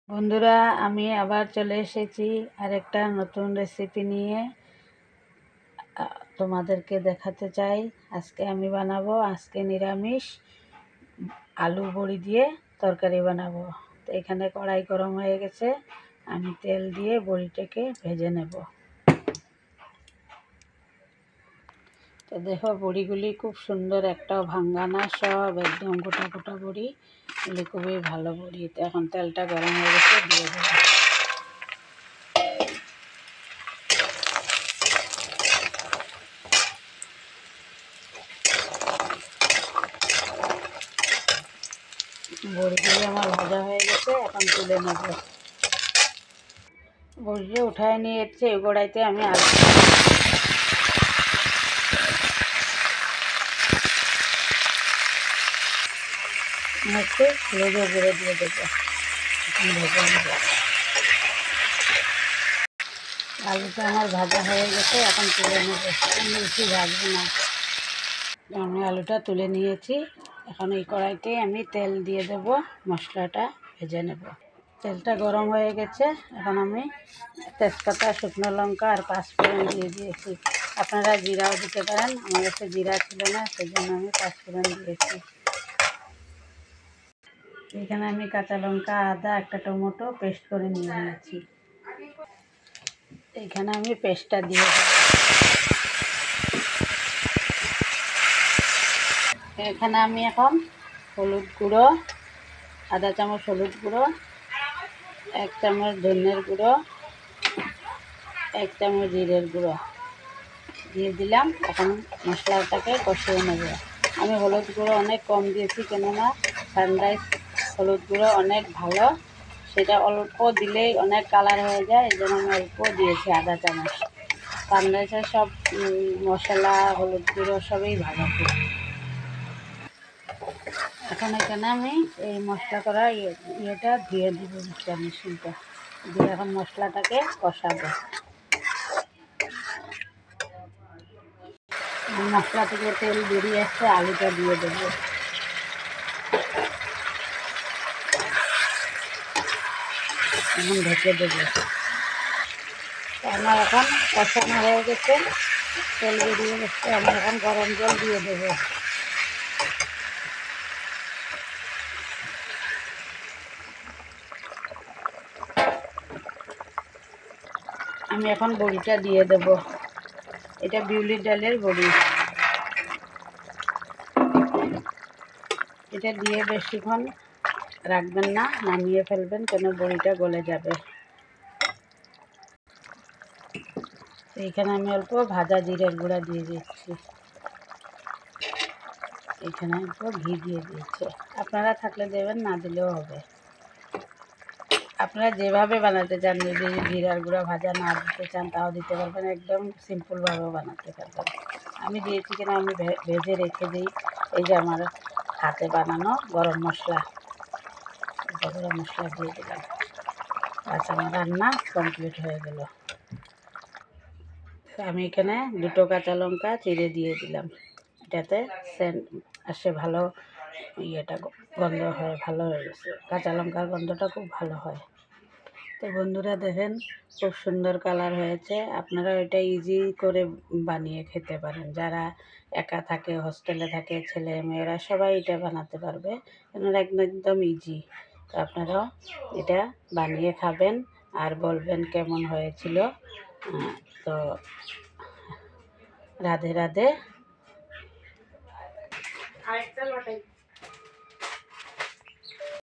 বন্ধুরা, আমি আবার চলে এসেছি আরেকটা নতুন রেসিপি নিয়ে। তোমাদেরকে দেখাতে চাই। আজকে আমি বানাবো নিরামিষ আলু বড়ি দিয়ে তরকারি বানাবো। তো এখানে কড়াই গরম হয়ে গেছে, আমি তেল দিয়ে বড়িটাকে ভেজে নেব। তো দেখো, বড়িগুলি খুব সুন্দর, একটাও ভাঙ্গা না, সব একদম গোটা গোটা বড়ি। এগুলি খুবই ভালো বড়ি। তো এখন তেলটা গরম হয়ে গেছে, দিয়ে দেবো। বড়িগুলি আমার ভাজা হয়ে গেছে, এখন তুলে নেব। বড়িটা উঠায় নিয়ে এসছে, এই গোড়াইতে আমি আলু একটু হলুদের গুঁড়ো দিয়ে দেবো। ভেজে নেব। আলুটা আমার ভাজা হয়ে গেছে, এখন তুলে নেব। আমি বেশি ভাজবো না। আমি আলুটা তুলে নিয়েছি। এখন এই কড়াইতে আমি তেল দিয়ে দেব, মশলাটা ভেজে নেব। তেলটা গরম হয়ে গেছে, এখন আমি তেজপাতা, শুকনো লঙ্কা আর পাঁচফোড়ন দিয়ে দিয়েছি। আপনারা জিরাও দিতে পারেন, আমার কাছে জিরা ছিল না, সেজন্য আমি পাঁচফোড়ন দিয়েছি। এখানে আমি কাঁচা লঙ্কা, আদা, একটা টমেটো পেস্ট করে নিয়ে নিয়েছি। এখানে আমি পেস্টটা দিয়ে দেব। এখানে আমি এখন হলুদ গুঁড়ো, আধা চামচ হলুদ গুঁড়ো, 1 চামচ ধনের গুঁড়ো, 1 চামচ জিরের গুঁড়ো দিয়ে দিলাম। এখন মশলাটাকে কষিয়ে নেব। আমি হলুদ গুঁড়ো অনেক কম দিয়েছি, কেননা সানরাইজ হলুদ গুঁড়ো অনেক ভালো, সেটা অল্প দিলেই অনেক কালার হয়ে যায়, এই জন্য আমি অল্প দিয়েছি, আধা চামচ। সানরাইজের সব মশলা, হলুদ গুঁড়ো সবই ভালো। এখন এখানে আমি এই মশলা করা ইয়েটা দিয়ে দিব, মিক্সচার মেশিনটা দিয়ে এখন মশলাটাকে কষাবো। মশলা থেকে তেল বেরিয়ে আসছে, আলুটা দিয়ে দেবো। এখন ঢেকে দেবো। আমার এখন কষানো হয়ে গেছে, তেল বেরিয়ে গেছে। আমি এখন গরম জল দিয়ে দেবো। আমি এখন বড়িটা দিয়ে দেব। এটা বিউলির ডালের বড়ি। এটা দিয়ে বেশিক্ষণ রাখবেন না, নামিয়ে ফেলবেন, কেন বড়িটা গলে যাবে। এইখানে আমি অল্প ভাজা জিরের গুঁড়া দিয়ে দিচ্ছি। এখানে অল্প ঘি দিয়ে দিয়েছে। আপনারা থাকলে দেবেন, না দিলেও হবে। আপনারা যেভাবে বানাতে চান, যদি জিরার গুঁড়া ভাজা না দিতে চান তাও দিতে পারবেন, একদম সিম্পলভাবেও বানাতে পারবেন। আমি দিয়েছি কিনা আমি ভেজে রেখে দিই। এই যে আমার হাতে বানানো গরম মশলা, গরম মশলা দিয়ে দিলাম। আচ্ছা, আমার রান্না কমপ্লিট হয়ে গেল। আমি এখানে 2 কাঁচা লঙ্কা চিড়ে দিয়ে দিলাম, এটাতে সেন্ট আসে ভালো, ইয়েটা গন্ধ হয়, ভালো হয়ে গেছে। কাঁচা লঙ্কার গন্ধটা খুব ভালো হয়। তো বন্ধুরা দেখেন, খুব সুন্দর কালার হয়েছে। আপনারা এটা ইজি করে বানিয়ে খেতে পারেন। যারা একা থাকে, হোস্টেলে থাকে, ছেলে মেয়েরা সবাই এটা বানাতে পারবে, কেননা একদম ইজি। তো আপনারাও এটা বানিয়ে খাবেন আর বলবেন কেমন হয়েছিল। তো রাধে রাধে।